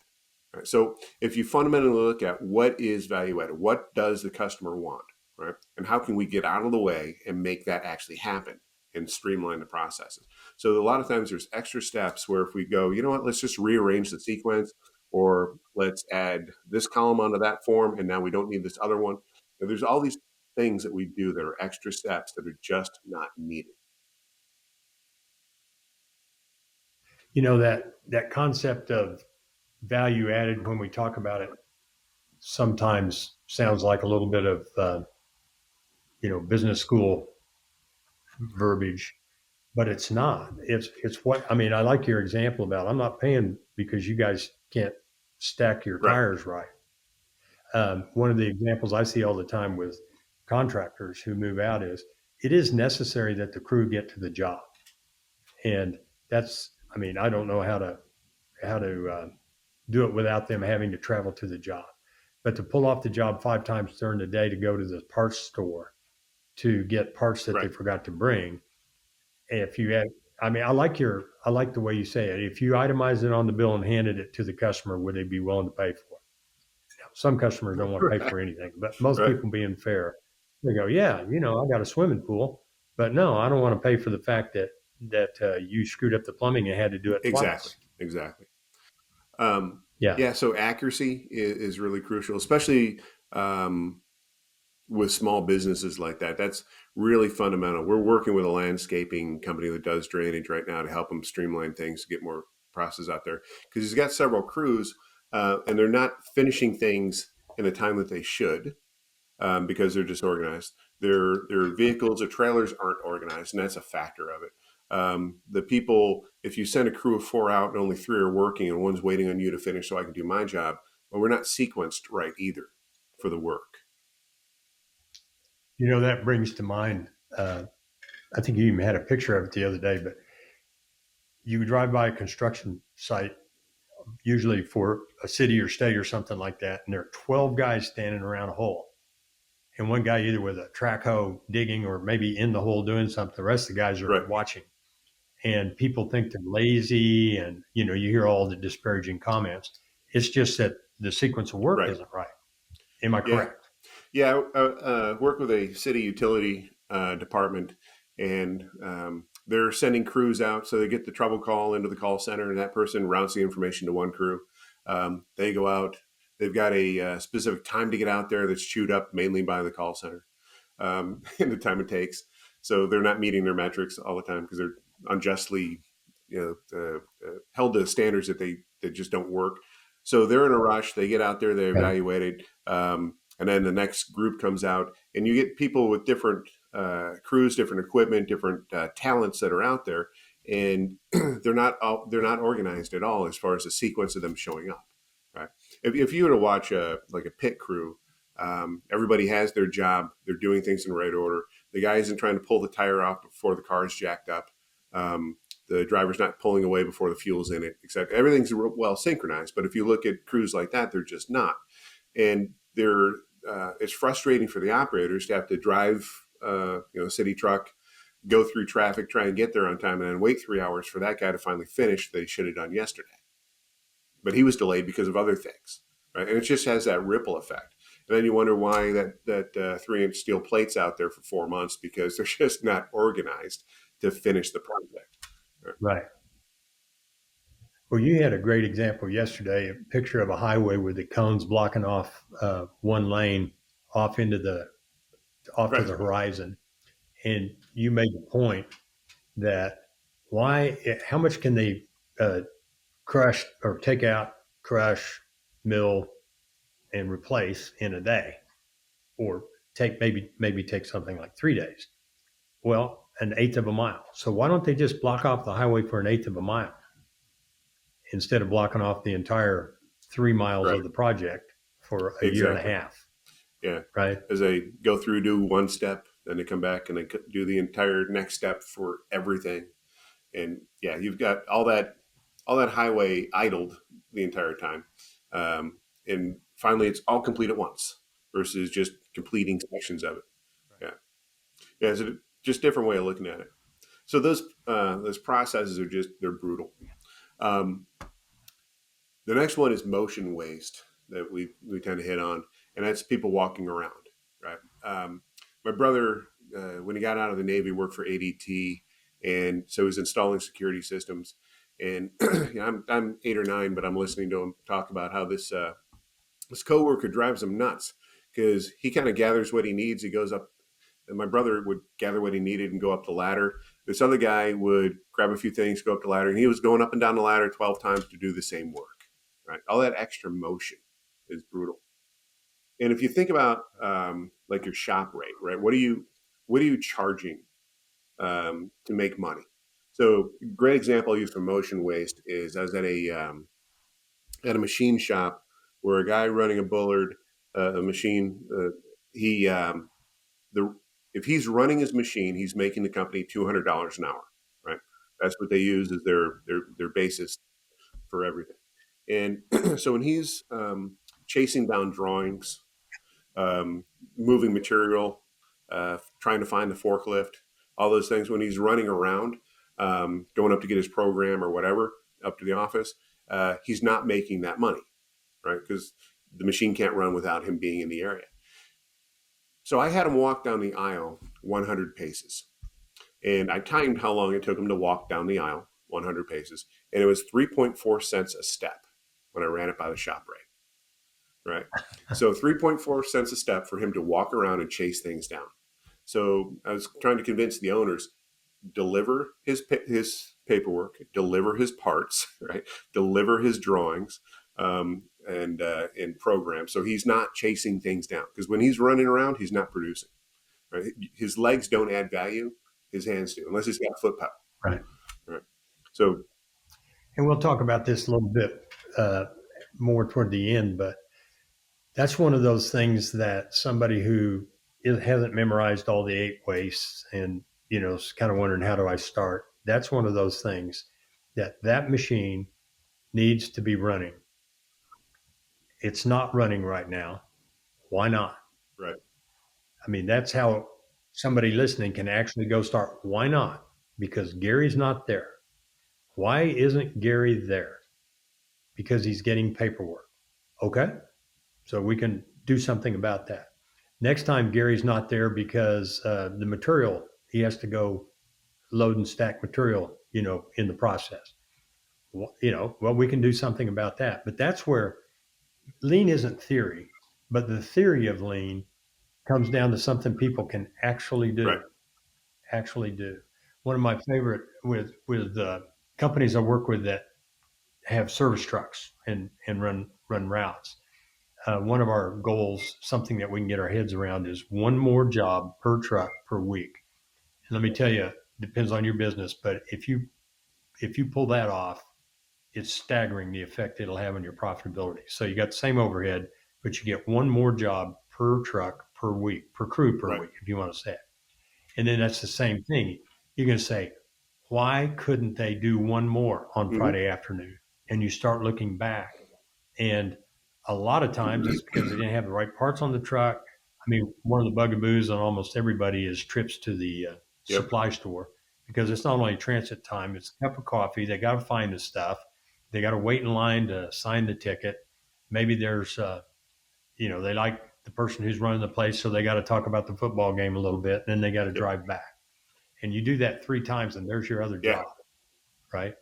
Right? So if you fundamentally look at what is value added, what does the customer want, right? And how can we get out of the way and make that actually happen and streamline the processes? So a lot of times there's extra steps where if we go, you know what, let's just rearrange the sequence, or let's add this column onto that form, and now we don't need this other one. And there's all these things that we do that are extra steps that are just not needed. That concept of value added, when we talk about it, sometimes sounds like a little bit of business school verbiage, but it's not. It's what I mean. I like your example about I'm not paying because you guys can't stack your Right. tires right. One of the examples I see all the time with contractors who move out is it is necessary that the crew get to the job, and that's I mean I don't know how to do it without them having to travel to the job, but to pull off the job 5 times during the day to go to the parts store to get parts that they Right. forgot to bring. If you had, I mean, I like the way you say it. If you itemize it on the bill and handed it to the customer, would they be willing to pay for it? Now, some customers don't want to pay Right. for anything, but most Right. people being fair, they go, yeah, I got a swimming pool, but no, I don't want to pay for the fact that you screwed up the plumbing and had to do it Exactly. twice. Exactly. Um, Yeah. yeah. So accuracy is really crucial, especially um, with small businesses like that. That's really fundamental. We're working with a landscaping company that does drainage right now to help them streamline things to get more process out there, because he's got several crews and they're not finishing things in the time that they should because they're disorganized. Their vehicles or trailers aren't organized, and that's a factor of it. The people, if you send a crew of 4 out and only 3 are working and one's waiting on you to finish so I can do my job, well, we're not sequenced right either for the work. That brings to mind, I think you even had a picture of it the other day, but you drive by a construction site, usually for a city or state or something like that, and there are 12 guys standing around a hole. And one guy either with a track hoe digging or maybe in the hole doing something. The rest of the guys are Right. watching. And people think they're lazy and, you hear all the disparaging comments. It's just that the sequence of work Right. isn't right. Am I Yeah. correct? Yeah. I work with a city utility department, and they're sending crews out. So they get the trouble call into the call center, and that person routes the information to one crew. They go out. They've got a specific time to get out there that's chewed up mainly by the call center and the time it takes. So they're not meeting their metrics all the time because they're unjustly, held to standards that just don't work. So they're in a rush. They get out there, they Right. evaluate it, and then the next group comes out, and you get people with different crews, different equipment, different talents that are out there, and they're not organized at all as far as the sequence of them showing up. Right? If you were to watch like a pit crew, everybody has their job. They're doing things in the right order. The guy isn't trying to pull the tire off before the car is jacked up. The driver's not pulling away before the fuel's in it, etc. Everything's well synchronized. But if you look at crews like that, they're just not. And it's frustrating for the operators to have to drive, a city truck, go through traffic, try and get there on time, and then wait 3 hours for that guy to finally finish they should have done yesterday. But he was delayed because of other things, right? And it just has that ripple effect. And then you wonder why that 3-inch steel plate's out there for 4 months, because they're just not organized to finish the project. Right. Well, you had a great example yesterday, a picture of a highway with the cones blocking off one lane off to Right. the horizon. And you made the point that how much can they crush or take out, crush, mill, and replace in a day, or maybe take something like 3 days. Well, an eighth of a mile. So why don't they just block off the highway for an eighth of a mile instead of blocking off the entire 3 miles Right. of the project for a year and a Exactly. half? Yeah. Right. As they go through, do one step, then they come back and they do the entire next step for everything. And yeah, you've got all that highway idled the entire time. And finally, it's all complete at once versus just completing sections of it. Yeah. Yeah. It's just different way of looking at it. So those processes are they're brutal. Um, The next one is motion waste that we tend to hit on, and that's people walking around, right? My brother, when he got out of the Navy, worked for ADT, and so he's installing security systems. And I'm 8 or 9, but I'm listening to him talk about how this coworker drives him nuts because he kind of gathers what he needs. He goes up, and my brother would gather what he needed and go up the ladder. This other guy would grab a few things, go up the ladder, and he was going up and down the ladder 12 times to do the same work. Right, all that extra motion is brutal. And if you think about like your shop rate, right? What are you charging to make money? So, great example I use for motion waste is I was at a machine shop where a guy running a Bullard, a machine, he the if he's running his machine, he's making the company $200 an hour, right? That's what they use as their basis for everything. And so when he's chasing down drawings, moving material, trying to find the forklift, all those things, when he's running around, going up to get his program or whatever, up to the office, he's not making that money, right? Because the machine can't run without him being in the area. So I had him walk down the aisle 100 paces. And I timed how long it took him to walk down the aisle 100 paces. And it was 3.4 cents a step when I ran it by the shop rate, right? So 3.4 cents a step for him to walk around and chase things down. So I was trying to convince the owners, deliver his paperwork, deliver his parts, right? Deliver his drawings, and program. So he's not chasing things down, because when he's running around, he's not producing. Right? His legs don't add value; his hands do, unless he's got foot power. Right. Right. So, and we'll talk about this a little bit more toward the end, but that's one of those things that somebody who hasn't memorized all the 8 wastes and is kind of wondering, how do I start? That's one of those things that machine needs to be running. It's not running right now. Why not? right. I mean, that's how somebody listening can actually go start. Why not? Because Gary's not there. Why isn't Gary there? Because he's getting paperwork. Okay. So we can do something about that. Next time Gary's not there because the material, he has to go load and stack material, in the process. Well, we can do something about that. But that's where lean isn't theory, but the theory of lean comes down to something people can actually do. Right. Actually do. One of my favorite with companies I work with that have service trucks and run routes. One of our goals, something that we can get our heads around, is one more job per truck per week. And let me tell you, depends on your business, but if you pull that off, it's staggering the effect it'll have on your profitability. So you got the same overhead, but you get one more job per truck per week, per crew per Right. week, if you want to say it. And then that's the same thing. You're going to say, why couldn't they do one more on Friday afternoon? And you start looking back, and a lot of times it's because they didn't have the right parts on the truck. I mean, one of the bugaboos on almost everybody is trips to the supply store, because it's not only transit time, it's a cup of coffee. They got to find the stuff. They got to wait in line to sign the ticket. Maybe there's, they like the person who's running the place, so they got to talk about the football game a little bit, and then they got to drive back. And you do that 3 times, and there's your other job, right?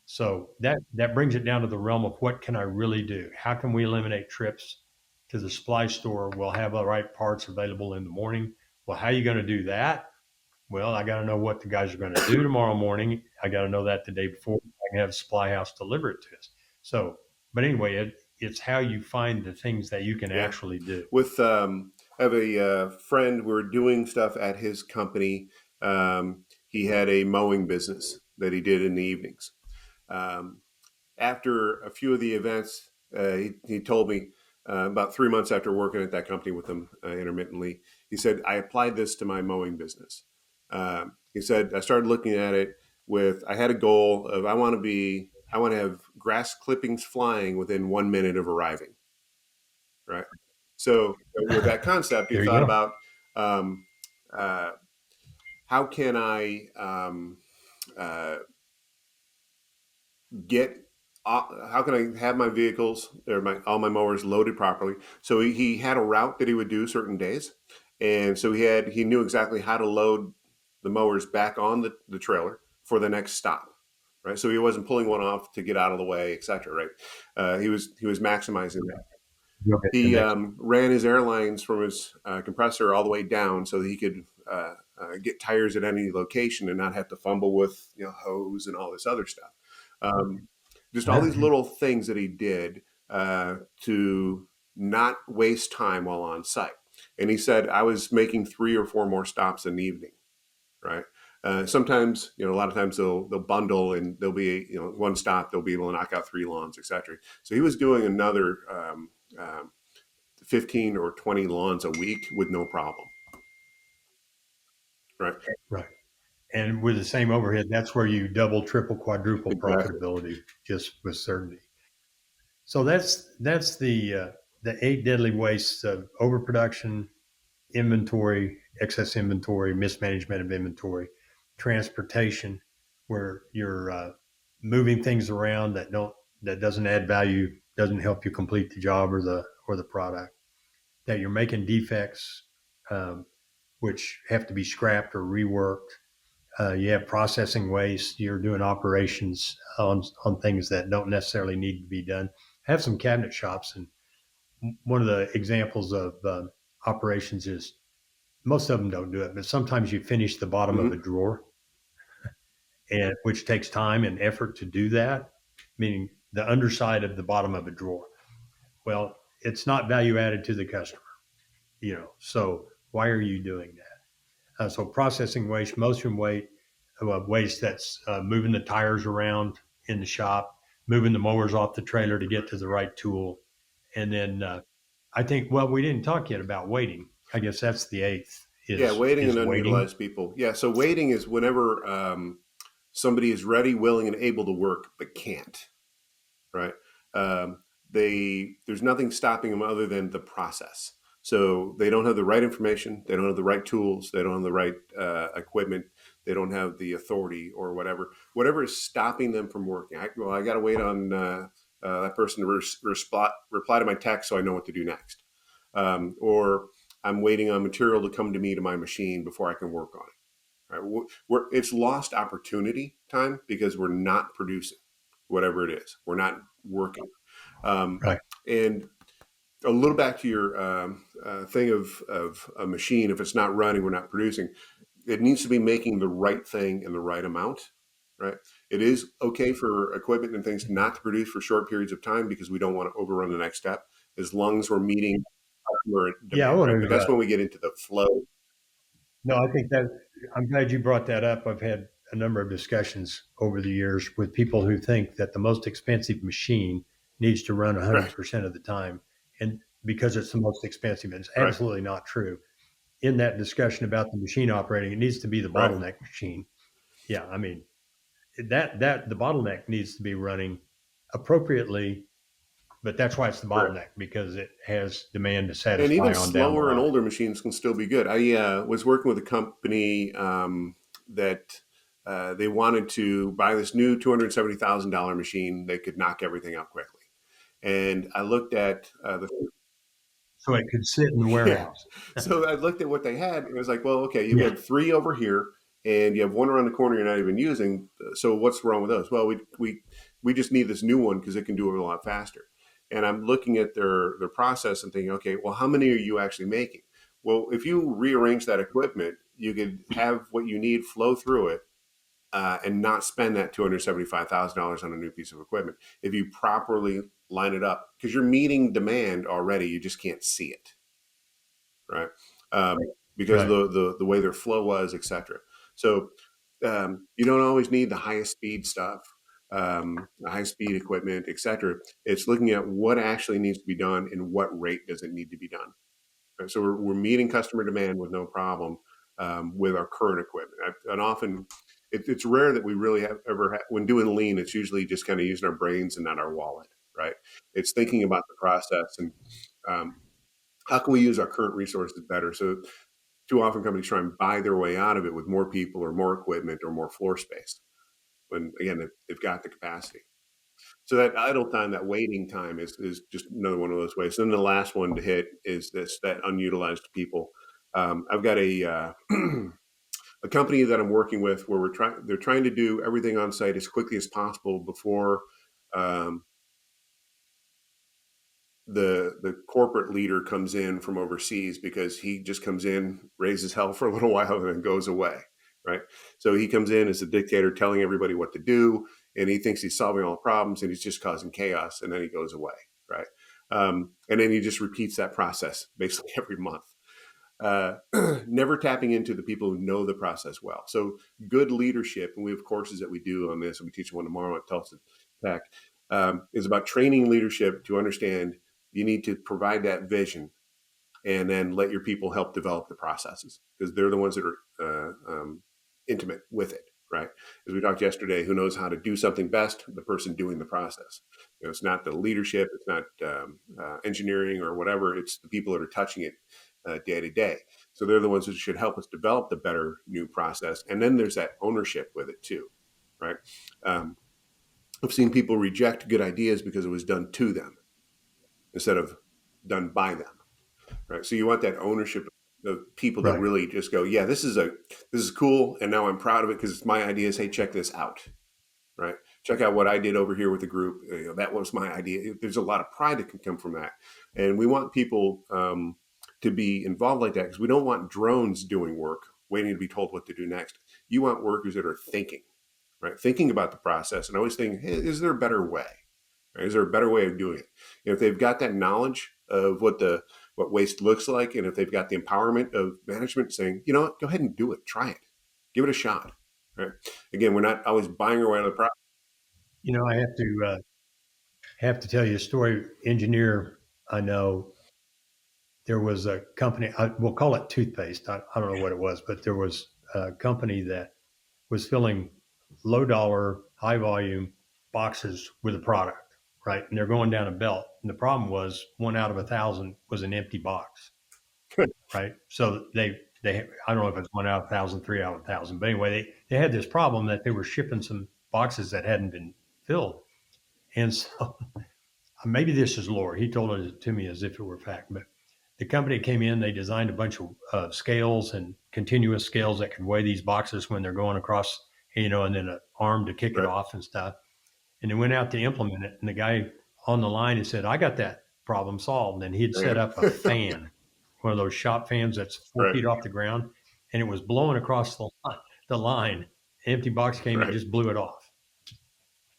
So that brings it down to the realm of, what can I really do? How can we eliminate trips to the supply store? We'll have the right parts available in the morning. Well, how are you going to do that? Well, I got to know what the guys are going to do tomorrow morning. I got to know that the day before. I can have a supply house deliver it to us. So, but anyway, it's how you find the things that you can actually do. With I have a friend. We're doing stuff at his company. He had a mowing business that he did in the evenings. After a few of the events, he told me about 3 months after working at that company with him intermittently, he said, I applied this to my mowing business. He said, I started looking at it I had a goal of, I want to have grass clippings flying within 1 minute of arriving. Right. So with that concept, he thought about how can I get how can I have my vehicles or all my mowers loaded properly? So he had a route that he would do certain days, and so he knew exactly how to load the mowers back on the trailer for the next stop, right? So he wasn't pulling one off to get out of the way, et cetera, right? He was maximizing that. You'll get the He next. ran his airlines from his compressor all the way down so that he could get tires at any location and not have to fumble with hose and all this other stuff. Um, just all these little things that he did to not waste time while on site. And he said, I was making 3 or 4 more stops in the evening, right? Sometimes, a lot of times they'll bundle and there'll be, one stop, they'll be able to knock out 3 lawns, et cetera. So he was doing another 15 or 20 lawns a week with no problem, right? Right. And with the same overhead, that's where you double, triple, quadruple Exactly. profitability just with certainty. So that's the 8 deadly wastes of overproduction, inventory, excess inventory, mismanagement of inventory, transportation, where you're moving things around that doesn't add value, doesn't help you complete the job or the product. That you're making defects, um, which have to be scrapped or reworked. You have processing waste. You're doing operations on things that don't necessarily need to be done. I have some cabinet shops, and one of the examples of operations is most of them don't do it, but sometimes you finish the bottom of a Mm-hmm. drawer, and which takes time and effort to do that, meaning the underside of the bottom of a drawer. Well, it's not value added to the customer, So why are you doing that? So processing waste, motion waste that's moving the tires around in the shop, moving the mowers off the trailer to get to the right tool, and then I think we didn't talk yet about waiting. I guess that's the eighth Yeah, waiting and is waiting. underutilized people. Yeah, so waiting is whenever somebody is ready, willing, and able to work but can't, right? There's nothing stopping them other than the process. So they don't have the right information, they don't have the right tools, they don't have the right equipment, they don't have the authority or whatever is stopping them from working. I got to wait on that person to reply to my text so I know what to do next, or I'm waiting on material to come to me to my machine before I can work on it. Right? It's lost opportunity time because we're not producing whatever it is. We're not working. Um, Right. and a little back to your thing of a machine, if it's not running, we're not producing. It needs to be making the right thing in the right amount, right? It is okay for equipment and things not to produce for short periods of time because we don't want to overrun the next step, as long as we're meeting customer Yeah, I demand, want right? But to. that's when we get into the flow. No, I think that I'm glad you brought that up. I've had a number of discussions over the years with people who think that the most expensive machine needs to run Right, 100% of the time, and because it's the most expensive, and it's right, absolutely not true. In that discussion about the machine operating, it needs to be the right. bottleneck machine. Yeah, I mean that the bottleneck needs to be running appropriately, but that's why it's the Correct. bottleneck because it has demand to And even satisfy on down the slower and line. older machines can still be good. I was working with a company that they wanted to buy this new $270,000 machine that could knock everything out quickly. And I looked at the So it could sit in the yeah. warehouse. So I looked at what they had. And it was like, well, okay, you Yeah, have 3 over here, and you have one around the corner you're not even using. So what's wrong with those? Well, we just need this new one because it can do it a lot faster. And I'm looking at their process and thinking, okay, well, how many are you actually making? Well, if you rearrange that equipment, you could have what you need flow through it and not spend that $275,000 on a new piece of equipment if you properly line it up because you're meeting demand already. You just can't see it, right? Um, because of right. the way their flow was, et cetera. So you don't always need the highest speed stuff, the high speed equipment, et cetera. It's looking at what actually needs to be done and what rate does it need to be done. Right? So we're meeting customer demand with no problem with our current equipment. And often it's rare that we really have when doing lean, it's usually just kind of using our brains and not our wallet, right? It's thinking about the process and um, how can we use our current resources better? So too often companies try and buy their way out of it with more people or more equipment or more floor space when again they've got the capacity. So that idle time, that waiting time is just another one of those ways. And then the last one to hit is that unutilized people. I've got a company that I'm working with where they're trying to do everything on site as quickly as possible before um, the corporate leader comes in from overseas, because he just comes in, raises hell for a little while, and then goes away. Right. So he comes in as a dictator telling everybody what to do, and he thinks he's solving all the problems, and he's just causing chaos, and then he goes away. Right. And then he just repeats that process basically every month. uh, Never tapping into the people who know the process well. So good leadership, and we have courses that we do on this, and we teach one tomorrow at Tulsa Tech, is about training leadership to understand you need to provide that vision, and then let your people help develop the processes, because they're the ones that are intimate with it. Right. As we talked yesterday, who knows how to do something best? The person doing the process. It's not the leadership, it's not engineering or whatever. It's the people that are touching it day to day. So they're the ones that should help us develop the better new process. And then there's that ownership with it too. Right. Um, I've seen people reject good ideas because it was done to them instead of done by them. Right. So you want that ownership of people that Right. really just go, yeah, this is cool, and now I'm proud of it because it's my ideas. Hey, check this out. Right. Check out what I did over here with the group. That was my idea. There's a lot of pride that can come from that, and we want people to be involved like that, because we don't want drones doing work waiting to be told what to do next. You want workers that are thinking, right? Thinking about the process and always thinking, hey, is there a better way? Right? Is there a better way of doing it? If they've got that knowledge of what waste looks like, and if they've got the empowerment of management saying, you know what, go ahead and do it, try it, give it a shot. Right? Again, we're not always buying our way out of the process. I have to tell you a story. Engineer, I know there was a company. We'll call it toothpaste. I don't know what it was, but there was a company that was filling low dollar, high volume boxes with a product, right? And they're going down a belt. And the problem was 1 out of 1,000 was an empty box, right? So they I don't know if it's 1 out of 1,000, 3 out of 1,000, but anyway, they had this problem that they were shipping some boxes that hadn't been filled, and so maybe this is lore. He told it to me as if it were fact, but the company came in, they designed a bunch of scales and continuous scales that could weigh these boxes when they're going across, and then an arm to kick it Right. off and stuff. And they went out to implement it. And the guy on the line had said, I got that problem solved. And he'd set Man. up a fan, one of those shop fans that's 4 feet Right. off the ground. And it was blowing across the line. An empty box came and Right. just blew it off.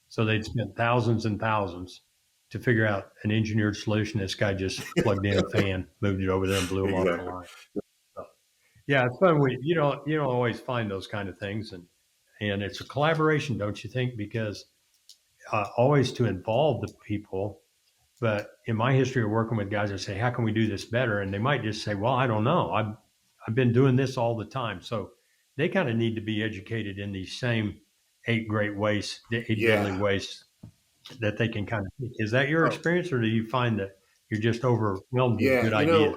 So they'd spent thousands and thousands to figure out an engineered solution. This guy just plugged in a fan, moved it over there, and blew them off the Exactly. line. So, yeah, it's fun. You don't always find those kind of things, and it's a collaboration, don't you think? Because always to involve the people. But in my history of working with guys, I say, "How can we do this better?" And they might just say, "Well, I don't know. I've been doing this all the time." So they kind of need to be educated in these same eight deadly Yeah. wastes that they can kind of. Is that your Oh, experience, or do you find that you're just overwhelmed with yeah. good ideas?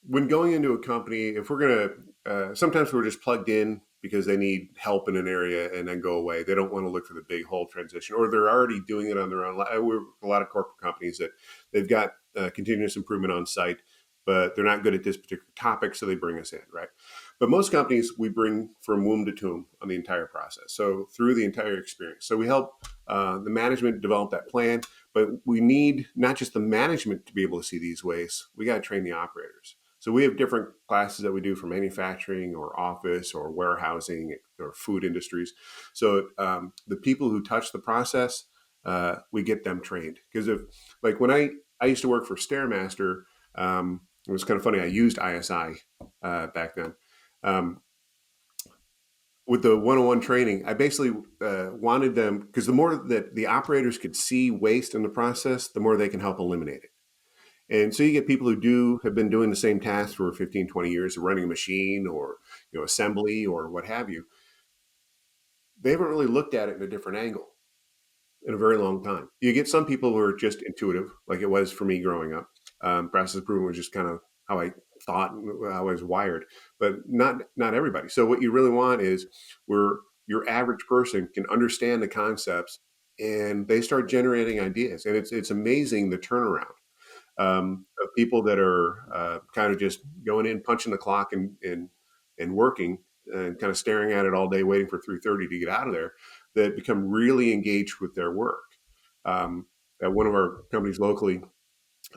When going into a company, if we're going sometimes we're just plugged in because they need help in an area and then go away. They don't want to look for the big whole transition, or they're already doing it on their own. We're a lot of corporate companies that they've got continuous improvement on site, but they're not good at this particular topic, so they bring us in, right? But most companies, we bring from womb to tomb on the entire process, so through the entire experience. So we help the management develop that plan, but we need not just the management to be able to see these ways. We got to train the operators. So we have different classes that we do for manufacturing or office or warehousing or food industries. So the people who touch the process, we get them trained. Because if, like, when I used to work for Stairmaster, it was kind of funny. I used ISI back then. Um, with the one-on-one training, I basically wanted them, because the more that the operators could see waste in the process, the more they can help eliminate it. And so you get people who have been doing the same task for 15, 20 years, running a machine or assembly or what have you. They haven't really looked at it in a different angle in a very long time. You get some people who are just intuitive, like it was for me growing up. Process improvement was just kind of how I thought, how I was wired, but not everybody. So what you really want is where your average person can understand the concepts and they start generating ideas. And it's amazing the turnaround of people that are kind of just going in, punching the clock, and working and kind of staring at it all day, waiting for 3:30 to get out of there, that become really engaged with their work. At one of our companies locally,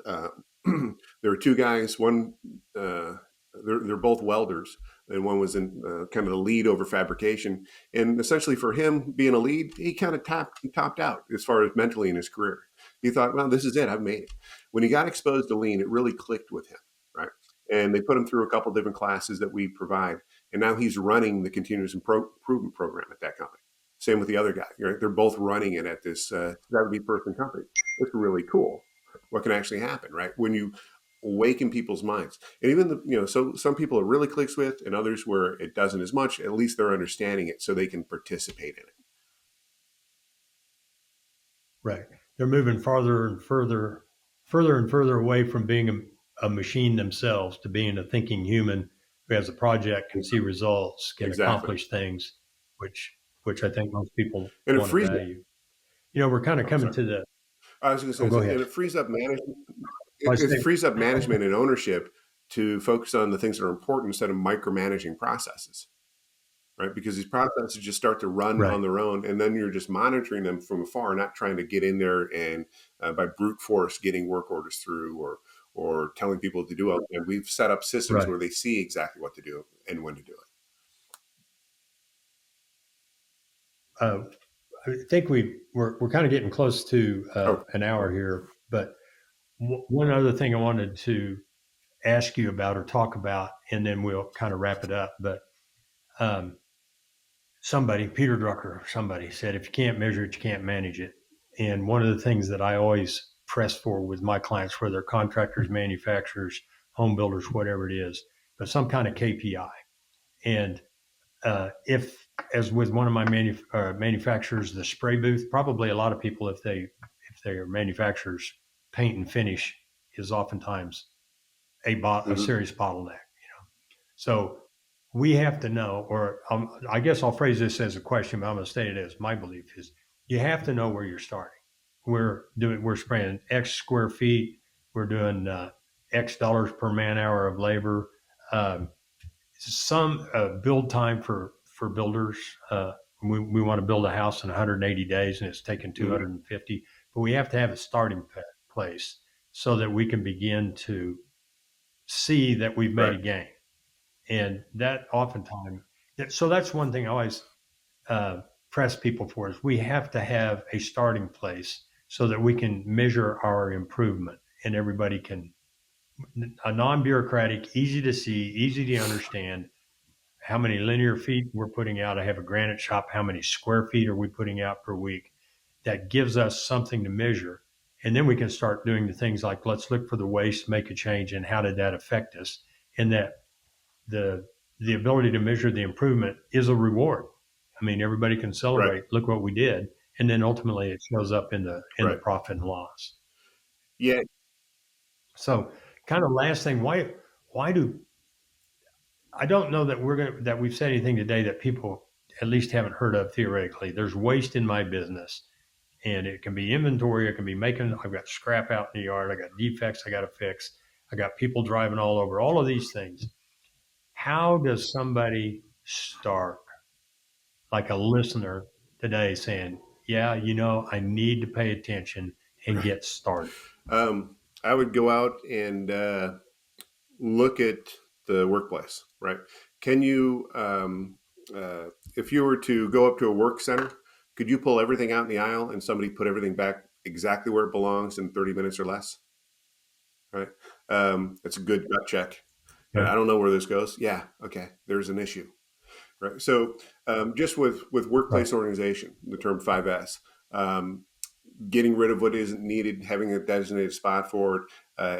uh, there were two guys. One, they're both welders, and one was in kind of the lead over fabrication. And essentially, for him being a lead, he kind of topped out as far as mentally in his career. He thought, "Well, this is it. I've made it." When he got exposed to lean, it really clicked with him, right? And they put him through a couple different classes that we provide, and now he's running the continuous improvement program at that company. Same with the other guy. Right? They're both running it at this 70-person company. It's really cool what can actually happen, right? When you awaken people's minds. And even so some people it really clicks with, and others where it doesn't as much. At least they're understanding it so they can participate in it. Right. They're moving farther and further away from being a machine themselves to being a thinking human who has a project, can see results, can Exactly. accomplish things, which I think most people And it want to frees up. value. We're kind of Oh, coming sorry. to the. I was going Oh, to go say, and ahead. it frees up management. I It say, frees up management and ownership to focus on the things that are important instead of micromanaging processes, right? Because these processes just start to run on right, their own, and then you're just monitoring them from afar, not trying to get in there and by brute force getting work orders through, or telling people to do it. And we've set up systems right. where they see exactly what to do and when to do it. Uh, I think we're kind of getting close to Oh, an hour here, but one other thing I wanted to ask you about or talk about, and then we'll kind of wrap it up. But um, Peter Drucker, somebody said, if you can't measure it, you can't manage it. And one of the things that I always press for with my clients, whether they're contractors, manufacturers, home builders, whatever it is, but some kind of KPI. And if, as with one of my manufacturers, the spray booth, probably a lot of people, if they are manufacturers, paint and finish is oftentimes a mm-hmm. serious bottleneck. So we have to know, or I guess I'll phrase this as a question, but I'm going to state it as my belief is you have to know where you're starting. We're spraying X square feet. We're doing X dollars per man hour of labor. Um, some build time for builders. We want to build a house in 180 days, and it's taken Mm-hmm. 250. But we have to have a starting place so that we can begin to see that we've made Right. a gain. And that oftentimes, so that's one thing I always uh, press people for is we have to have a starting place so that we can measure our improvement, and everybody can a non-bureaucratic, easy to see, easy to understand how many linear feet we're putting out. I have a granite shop. How many square feet are we putting out per week? That gives us something to measure. And then we can start doing the things like let's look for the waste, make a change, and how did that affect us? And that the the ability to measure the improvement is a reward. I mean, everybody can Right. celebrate. Look what we did, and then ultimately it shows up in the Right. profit and loss. Yeah. So, kind of last thing, why do I don't know that we've said anything today that people at least haven't heard of theoretically. There's waste in my business, and it can be inventory, it can be making. I've got scrap out in the yard. I got defects I got to fix. I got people driving all over. All of these things. How does somebody start, like a listener today, saying, "Yeah, I need to pay attention and get started." Um, I would go out and look at the workplace, right? Can you, if you were to go up to a work center, could you pull everything out in the aisle and somebody put everything back exactly where it belongs in 30 minutes or less? Right. It's a good gut check. Right. Okay. I don't know where this goes. Yeah. Okay. There's an issue. Right. So just with Right. workplace organization, the term 5S, um, getting rid of what isn't needed, having a designated spot for it,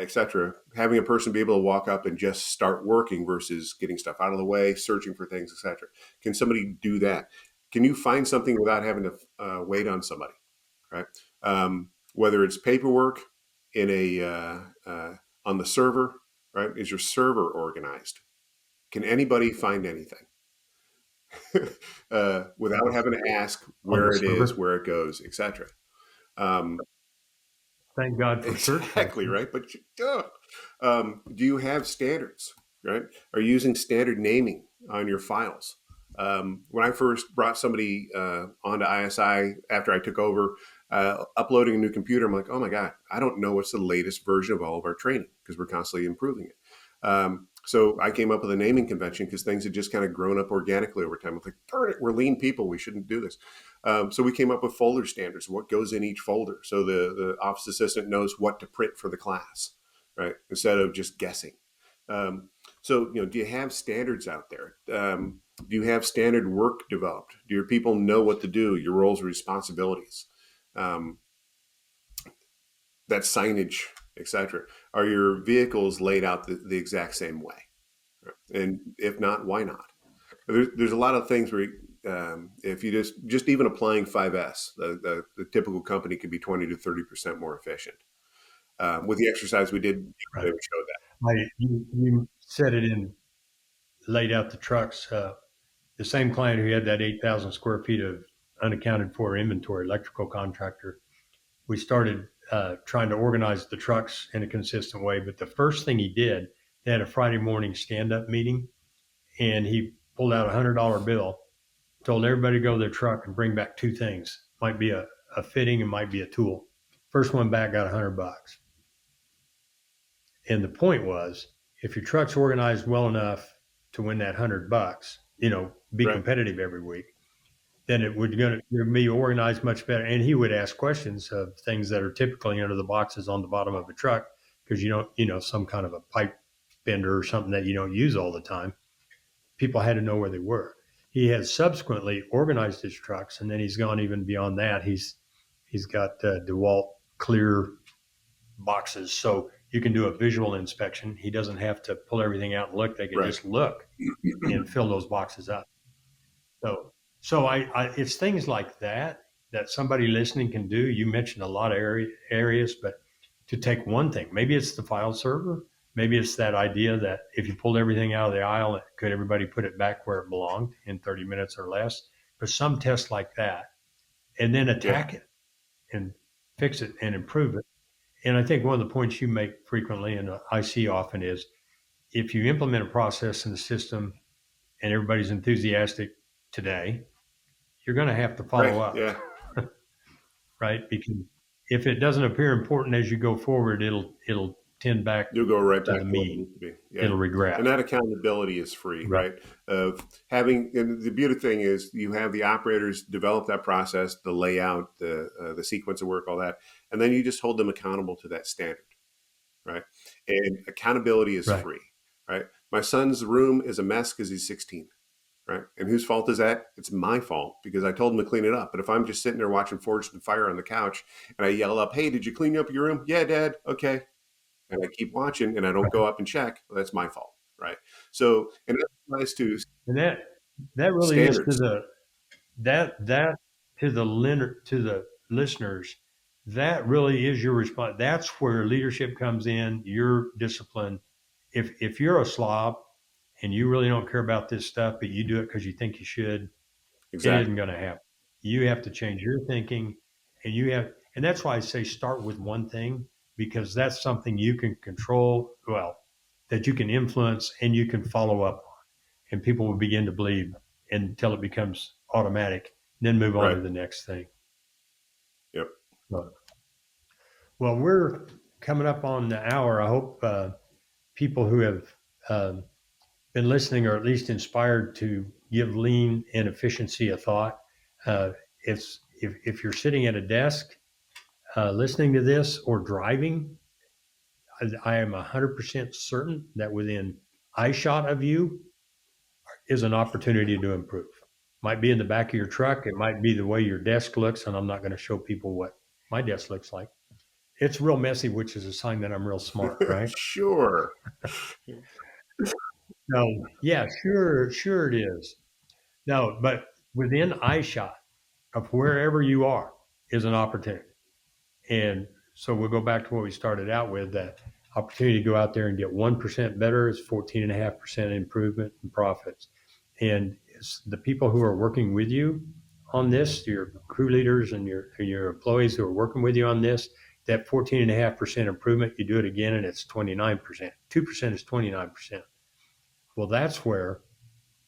etc. Having a person be able to walk up and just start working versus getting stuff out of the way, searching for things, etc. Can somebody do that? Can you find something without having to wait on somebody? Right. Whether it's paperwork in a on the server, right? Is your server organized? Can anybody find anything? without having to ask On the where it is, server. where it goes, etc. Um, Thank God for search exactly functions. right. But do you have standards? Right? Are you using standard naming on your files? When I first brought somebody onto ISI after I took over, uploading a new computer, I'm like, oh my God, I don't know what's the latest version of all of our training because we're constantly improving it. So I came up with a naming convention because things had just kind of grown up organically over time. I was like, darn it, we're lean people. We shouldn't do this. So we came up with folder standards, what goes in each folder. So the office assistant knows what to print for the class, right? Instead of just guessing. So, do you have standards out there? Do you have standard work developed? Do your people know what to do, your roles and responsibilities? Um, that signage, etc. Are your vehicles laid out the exact same way? And if not, why not? There's a lot of things where if you just even applying 5S, the typical company could be 20 to 30% more efficient. With the exercise we did, they Right. showed that. You said it laid out the trucks. The same client who had that 8,000 square feet of unaccounted for inventory, electrical contractor, we started trying to organize the trucks in a consistent way. But the first thing he did, they had a Friday morning stand-up meeting, and he pulled out $100 bill, told everybody to go to their truck and bring back two things. Might be a fitting and might be a tool. First one back got $100. And the point was, if your truck's organized well enough to win that $100, be Right, competitive every week, then it would going to be organized much better. And he would ask questions of things that are typically under the boxes on the bottom of a truck because you don't, some kind of a pipe bender or something that you don't use all the time. People had to know where they were. He has subsequently organized his trucks, and then he's gone even beyond that. He's got DeWalt clear boxes, so you can do a visual inspection. He doesn't have to pull everything out and look. They can right. just look and fill those boxes up. So it's things like that somebody listening can do. You mentioned a lot of areas, but to take one thing, maybe it's the file server, maybe it's that idea that if you pulled everything out of the aisle, could everybody put it back where it belonged in 30 minutes or less? But some tests like that, and then Yeah, attack it and fix it and improve it. And I think one of the points you make frequently, and I see often, is if you implement a process in the system and everybody's enthusiastic today, you're going to have to right. follow up, Yeah, right? Because if it doesn't appear important as you go forward, it'll tend back you'll go right to back the to what it mean. needs to be. Yeah, It'll and regret. that accountability is free, Right. right? Of having, and the beauty thing is you have the operators develop that process, the layout, the sequence of work, all that, and then you just hold them accountable to that standard, right? And accountability is Right. free, right? My son's room is a mess because he's 16. Right. And whose fault is that? It's my fault because I told him to clean it up. But if I'm just sitting there watching Forged in Fire on the couch and I yell up, hey, did you clean up your room? Yeah, Dad. Okay. And I keep watching and I don't Right. go up and check, well, that's my fault. Right. So, and that applies to And that really is standards. that to the listeners. That really is your response. That's where leadership comes in. Your discipline. If you're a slob and you really don't care about this stuff, but you do it because you think you should, it isn't Exactly. going to happen. You have to change your thinking, and that's why I say start with one thing because that's something you can control, well, that you can influence and you can follow up on, and people will begin to believe until it becomes automatic, then move on Right. to the next thing. Yep. Well, we're coming up on the hour. I hope people who have uh, been listening are at least inspired to give lean and efficiency a thought. If you're sitting at a desk listening to this or driving, I am 100% certain that within eyeshot of you is an opportunity to improve. Might be in the back of your truck. It might be the way your desk looks, and I'm not going to show people what my desk looks like. It's real messy, which is a sign that I'm real smart, right? Sure. No, yeah, sure it is. No, but within eyeshot of wherever you are is an opportunity. And so we'll go back to what we started out with, that opportunity to go out there and get 1% better is 14.5% improvement in profits. And it's the people who are working with you on this, your crew leaders and your employees who are working with you on this, that 14.5% improvement, you do it again and it's 29%. 2% is 29%. Well, that's where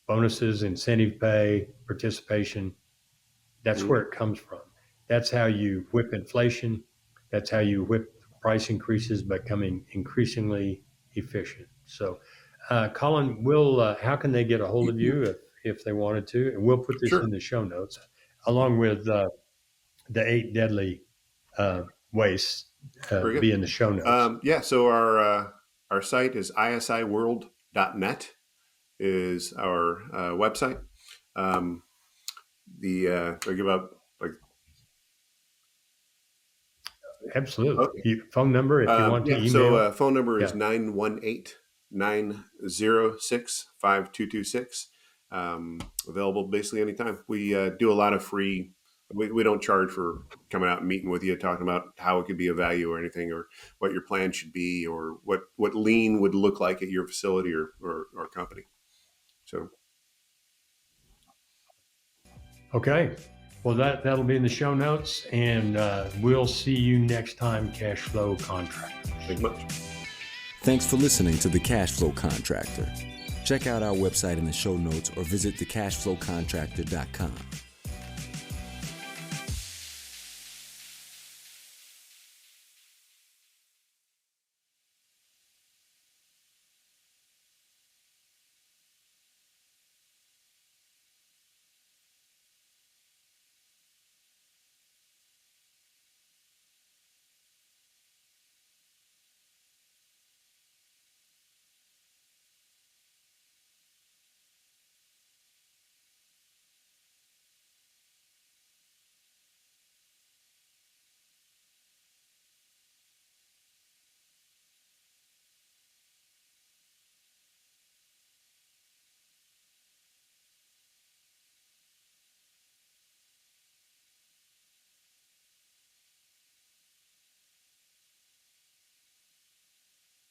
bonuses, incentive pay, participation, that's where it comes from. That's how you whip inflation. That's how you whip price increases, becoming increasingly efficient. So, Colin, how can they get a hold of you if they wanted to? And we'll put this in Sure. the show notes, along with the 8 deadly wastes Very be good. in the show notes. So our site is isiworld.net is our website. I give up like Absolutely. okay. Phone number if you want to email. So phone number is Yeah. 918-906-5226. Available basically anytime. We do a lot of free. We don't charge for coming out and meeting with you, talking about how it could be of value or anything, or what your plan should be, or what lean would look like at your facility or company. So. Okay. Well, that'll be in the show notes, and we'll see you next time, Cash Flow Contractors. Thanks much. Thanks for listening to The Cash Flow Contractor. Check out our website in the show notes or visit thecashflowcontractor.com.